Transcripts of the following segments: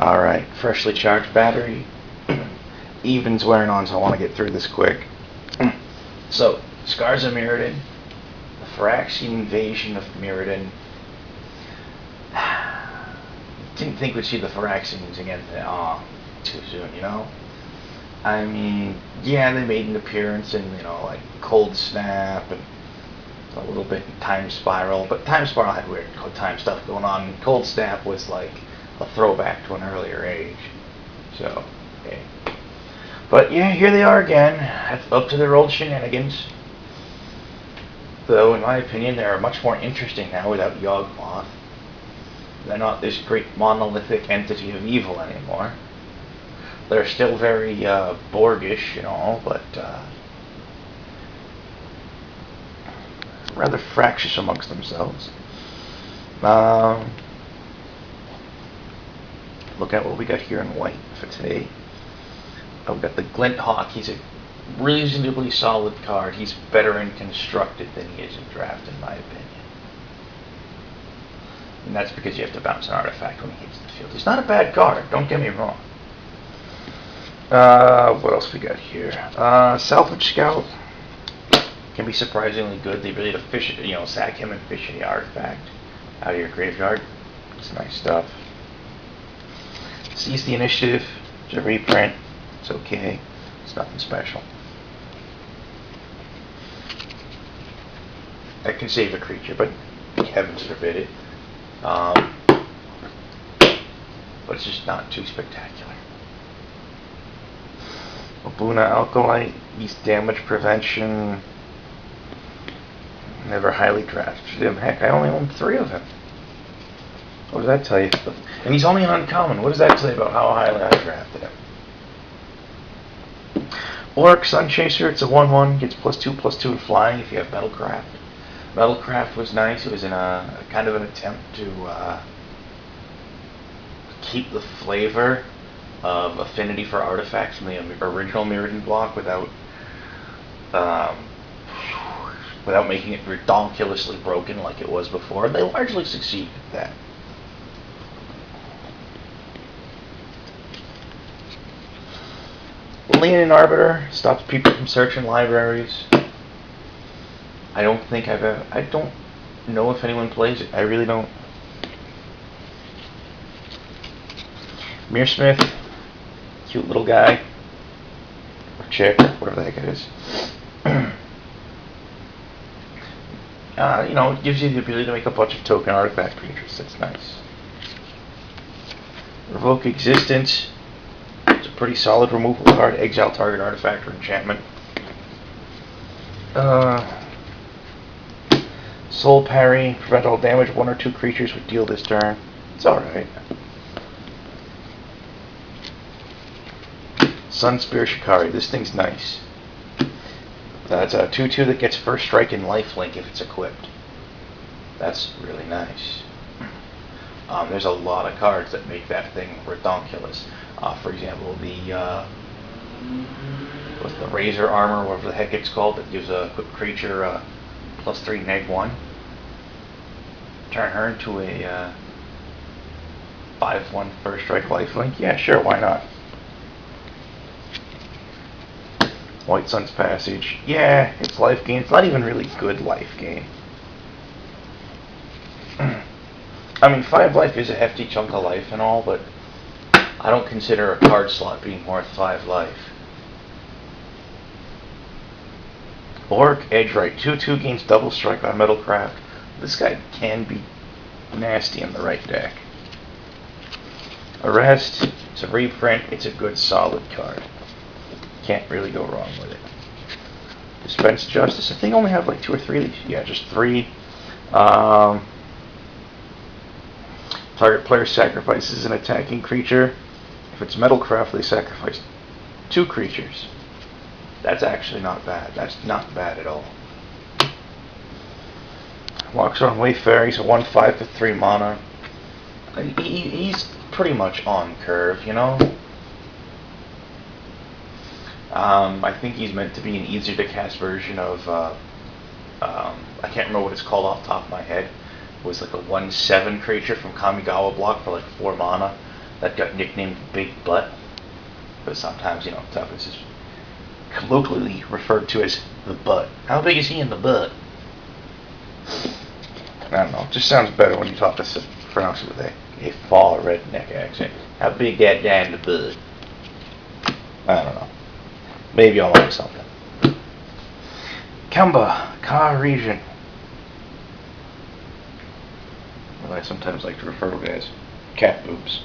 Alright, freshly charged battery. Evening's wearing on, so I want to get through this quick. So, Scars of Mirrodin, the Phyrexian invasion of Mirrodin. Didn't think we'd see the Phyrexians again too soon, you know? I mean, yeah, they made an appearance in, like Cold Snap and a little bit in Time Spiral, but Time Spiral had weird time stuff going on. Cold Snap was like a throwback to an earlier age. So, hey. But yeah, here they are again, up to their old shenanigans. Though, in my opinion, they are much more interesting now without Yawgmoth. They're not this great monolithic entity of evil anymore. They're still very Borgish and all, but rather fractious amongst themselves. Look at what we got here in white for today. We've got the Glint Hawk. He's a reasonably solid card. He's better in constructed than he is in draft, in my opinion. And that's because you have to bounce an artifact when he hits the field. He's not a bad card, don't get me wrong. What else we got here? Salvage Scout can be surprisingly good. The ability to fish, sack him and fish any artifact out of your graveyard. It's nice stuff. Seize the Initiative. It's a reprint. It's okay. It's nothing special. I can save a creature, but heavens forbid it. But it's just not too spectacular. Obuna Alkalite, he's damage prevention. Never highly drafted him. Heck, I only own 3 of him. What does that tell you? And he's only an uncommon. What does that tell you about how highly I drafted him? Orc Sunchaser, it's a 1/1, gets +2/+2 in flying if you have Metalcraft. Metalcraft was nice. It was in a kind of an attempt to keep the flavor of affinity for artifacts from the original Mirrodin block without making it ridiculously broken like it was before. They largely succeeded at that. Leonin Arbiter stops people from searching libraries. I don't know if anyone plays it. I really don't. Mearsmith, cute little guy. Or chick, whatever the heck it is. It gives you the ability to make a bunch of token artifact creatures. That's nice. Revoke Existence. It's a pretty solid removal card. Exile target artifact or enchantment. Soul Parry. Prevent all damage 1 or 2 creatures would deal this turn. It's alright. Sunspear Shikari. This thing's nice. That's a 2/2 that gets first strike and lifelink if it's equipped. That's really nice. There's a lot of cards that make that thing redonkulous. For example, what's the Razor Armor, whatever the heck it's called, that gives a equipped creature +3 -1. Turn her into a 5/1 first strike lifelink. Yeah, sure, why not? White Sun's Passage. Yeah, it's life gain. It's not even really good life gain. I mean, 5 life is a hefty chunk of life and all, but I don't consider a card slot being worth 5 life. Orc Edge Right. 2/2 gains double strike on Metalcraft. This guy can be nasty in the right deck. Arrest. It's a reprint. It's a good solid card. Can't really go wrong with it. Dispense Justice. I think I only have like 2 or 3 of these. Yeah, just 3. Target player sacrifices an attacking creature. If it's Metalcraft, they sacrifice 2 creatures. That's actually not bad. That's not bad at all. Walks on Wayfarer. He's a 1/5 for 3 mana. He's pretty much on curve, I think he's meant to be an easier to cast version of, I can't remember what it's called off the top of my head. It was like a 1/7 creature from Kamigawa block for like 4 mana. that got nicknamed Big Butt, but sometimes, you know, Tuppence is colloquially referred to as the butt. How big is he in the butt? I don't know. It just sounds better when you talk to pronounce it with a fall redneck accent. How big that guy in the butt? I don't know. Maybe I'll learn something. Kemba, Ka region. Well, I sometimes like to refer to it as cat boobs.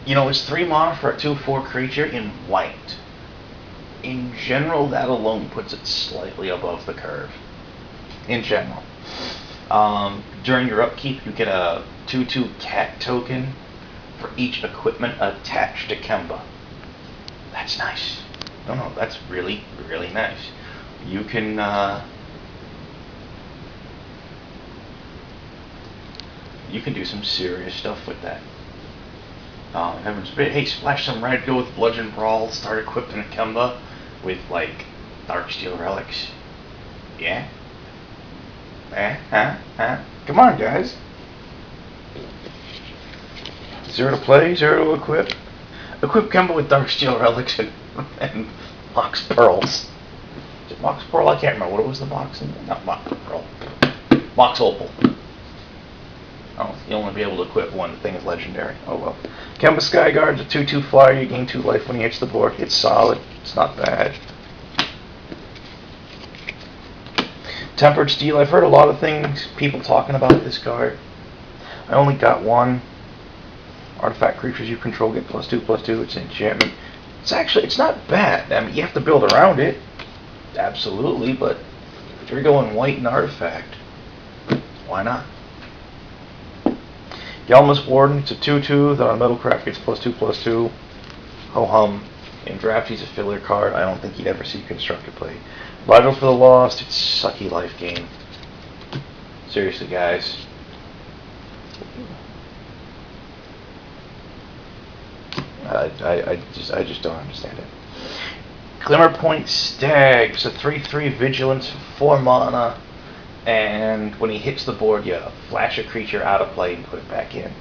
You know, it's 3 mana for a 2/4 creature in white. In general, that alone puts it slightly above the curve. In general. During your upkeep, you get a 2/2 cat token for each equipment attached to Kemba. That's nice. No, that's really, really nice. You can, you can do some serious stuff with that. Hey, splash some red, go with Bludgeon Brawl, start equipping a Kemba with, like, Darksteel Relics. Yeah? Come on, guys. 0 to play, 0 to equip. Equip Kemba with Darksteel Relics and Mox Pearls. Is it Mox Pearl? I can't remember. What was the box in there? Not Mox Pearl. Mox Opal. Oh, you'll only be able to equip one. The thing is legendary. Oh well. Kemba Skyguard's a 2/2 flyer. You gain 2 life when he hits the board. It's solid. It's not bad. Tempered Steel. I've heard a lot of things, people talking about this card. I only got one. Artifact creatures you control get +2/+2. It's an enchantment. It's not bad. I mean, you have to build around it. Absolutely, but if you're going white and artifact, why not? Yalma's Warden, it's a 2/2 that on Metalcraft gets +2/+2. Ho-hum. In draft, he's a filler card. I don't think he'd ever see constructed play. Vigil for the Lost, it's sucky life game. Seriously, guys. I just don't understand it. Glimmerpoint Stag, it's a 3/3 vigilance for 4 mana. And when he hits the board, you flash a creature out of play and put it back in.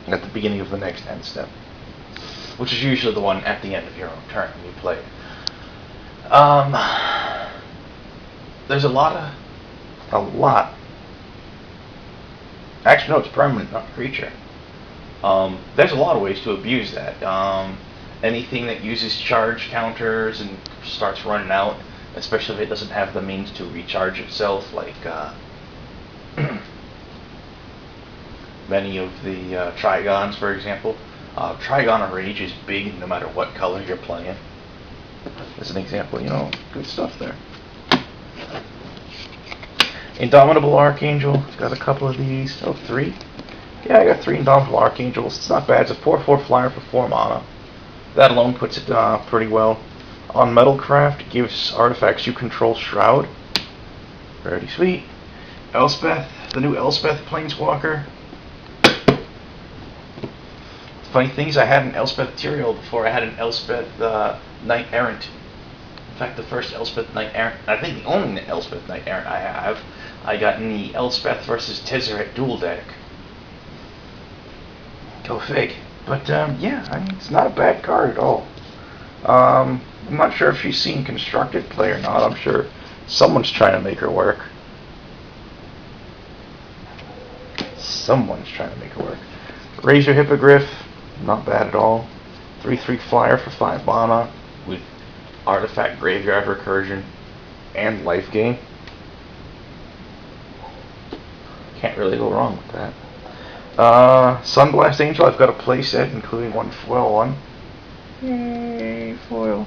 At the beginning of the next end step. Which is usually the one at the end of your own turn when you play it. There's a lot. Actually, no, it's permanent, not creature. There's a lot of ways to abuse that. Anything that uses charge counters and starts running out, especially if it doesn't have the means to recharge itself, like many of the Trigons, for example. Trigon of Rage is big no matter what color you're playing. As an example, you know, good stuff there. Indomitable Archangel, got a couple of these. Oh, 3? Yeah, I got 3 Indomitable Archangels. It's not bad. It's a 4/4 flyer for 4 mana. That alone puts it pretty well. On Metalcraft, it gives artifacts you control Shroud. Pretty sweet. Elspeth, the new Elspeth Planeswalker. Funny thing is, I had an Elspeth Tyrael before I had an Elspeth Knight Errant. In fact, the first Elspeth Knight Errant, I think the only Elspeth Knight Errant I have, I got in the Elspeth versus Tezzeret dual deck. Go fig. But, yeah, I mean, it's not a bad card at all. I'm not sure if she's seen constructed play or not. I'm sure someone's trying to make her work. Someone's trying to make her work. Razor Hippogriff, not bad at all. 3/3 flyer for 5 mana with Artifact Graveyard Recursion and Life Gain. Can't really go wrong with that. Sunblast Angel, I've got a playset, including one foil one. Yay, foil.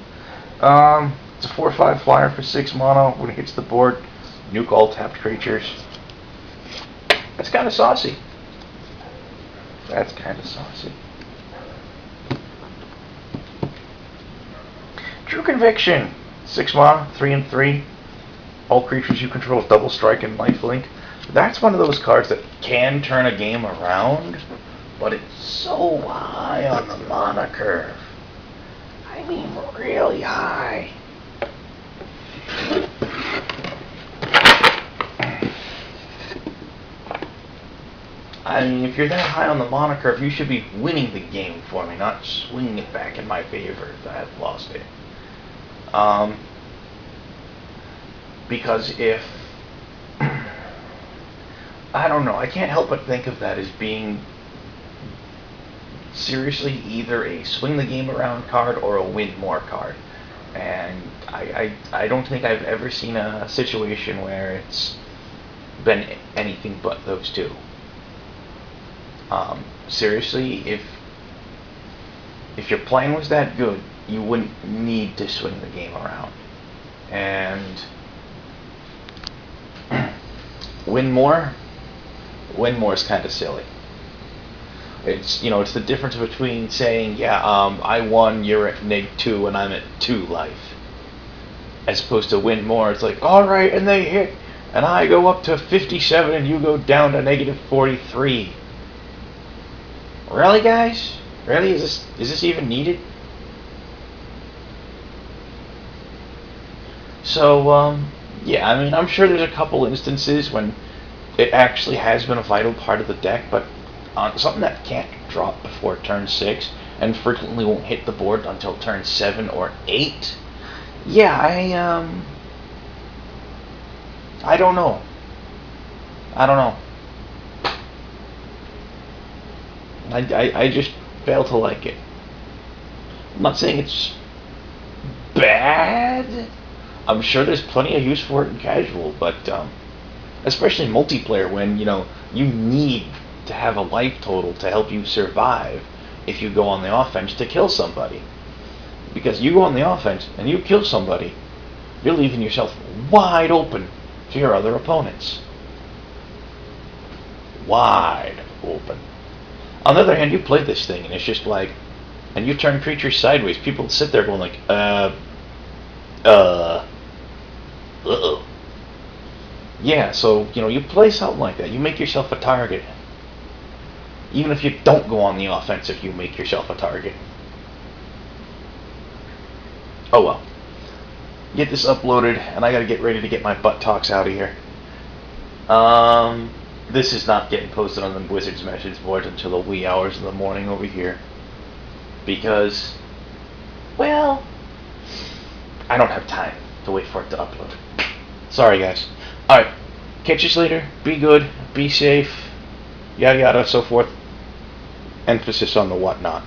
It's a 4/5 flyer for 6 mana. When it hits the board, nuke all tapped creatures. That's kind of saucy. That's kind of saucy. True Conviction, 6 mana, 3/3. All creatures you control with double strike and lifelink. That's one of those cards that can turn a game around, but it's so high on the mana curve. I mean, really high. I mean, if you're that high on the moniker, you should be winning the game for me, not swinging it back in my favor if I have lost it. Because if I don't know, I can't help but think of that as being seriously either a swing the game around card or a win more card. And I don't think I've ever seen a situation where it's been anything but those two. Seriously, if your plan was that good, you wouldn't need to swing the game around. And win more is kind of silly. It's it's the difference between saying, yeah, I won, you're at -2, and I'm at 2 life, as opposed to win more. It's like, all right, and they hit, and I go up to 57, and you go down to -43. Really, guys? Really? Is this even needed? So, yeah, I mean, I'm sure there's a couple instances when it actually has been a vital part of the deck, but something that can't drop before turn 6 and frequently won't hit the board until turn 7 or 8. Yeah, I don't know. I just fail to like it. I'm not saying it's bad. I'm sure there's plenty of use for it in casual, but especially in multiplayer when you need to have a life total to help you survive if you go on the offense to kill somebody. Because you go on the offense and you kill somebody, you're leaving yourself wide open to your other opponents. Wide open. On the other hand, you play this thing and it's just like, and you turn creatures sideways, people sit there going like, uh-oh. Yeah, so, you play something like that. You make yourself a target. Even if you don't go on the offensive, you make yourself a target. Oh well. Get this uploaded, and I gotta get ready to get my butt talks out of here. This is not getting posted on the Wizards message board until the wee hours of the morning over here. Because, well, I don't have time to wait for it to upload. Sorry, guys. Alright, catch you later. Be good, be safe, yada yada, so forth. Emphasis on the whatnot.